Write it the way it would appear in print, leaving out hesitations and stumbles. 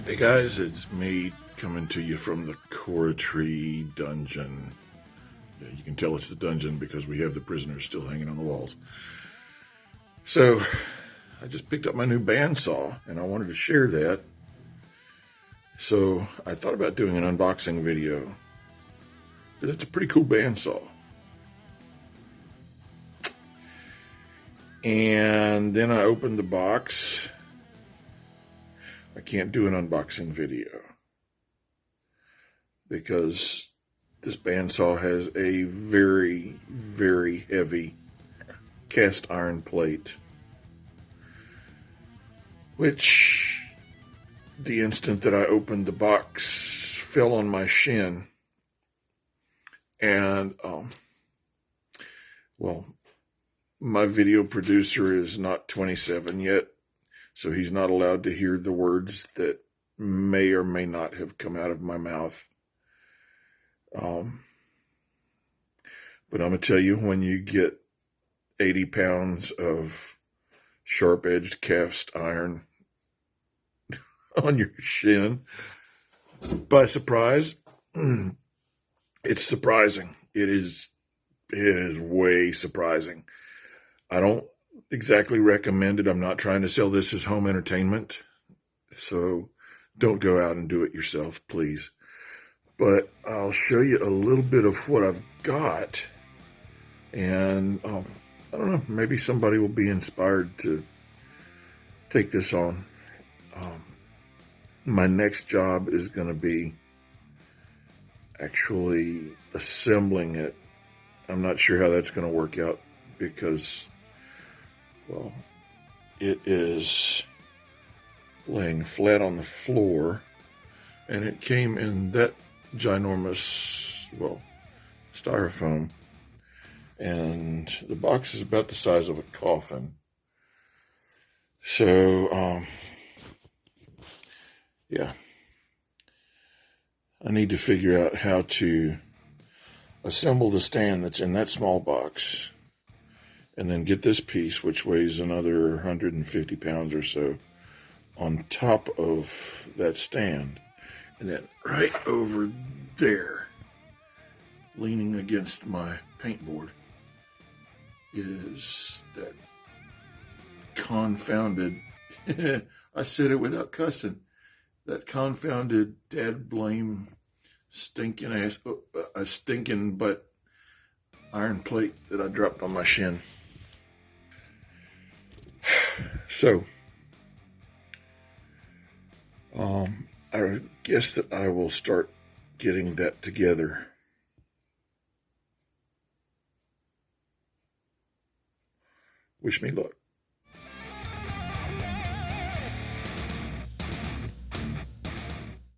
Hey guys, it's me coming to you from the CoraTree dungeon. Yeah, you can tell it's the dungeon because we have the prisoners still hanging on the walls. So, I just picked up my new bandsaw and I wanted to share that. So, I thought about doing an unboxing video. It's a pretty cool bandsaw. And then I opened the box. I can't do an unboxing video because this bandsaw has a very, very heavy cast iron plate, which the instant that I opened the box fell on my shin. And, well, my video producer is not 27 yet, so he's not allowed to hear the words that may or may not have come out of my mouth. But I'm going to tell you, when you get 80 pounds of sharp-edged cast iron on your shin by surprise, it's surprising. It is way surprising. I don't exactly recommend it. I'm not trying to sell this as home entertainment, so don't go out and do it yourself, please. But I'll show you a little bit of what I've got, and I don't know, maybe somebody will be inspired to take this on. My next job is going to be actually assembling it. I'm not sure how that's going to work out because, well, it is laying flat on the floor, and it came in that ginormous, well, styrofoam, and the box is about the size of a coffin. So, yeah, I need to figure out how to assemble the stand that's in that small box, and then get this piece, which weighs another 150 pounds or so, on top of that stand. And then right over there, leaning against my paintboard, is that confounded, I said it without cussing, that confounded dad blame stinking ass, a stinking butt iron plate that I dropped on my shin. So, I guess that I will start getting that together. Wish me luck.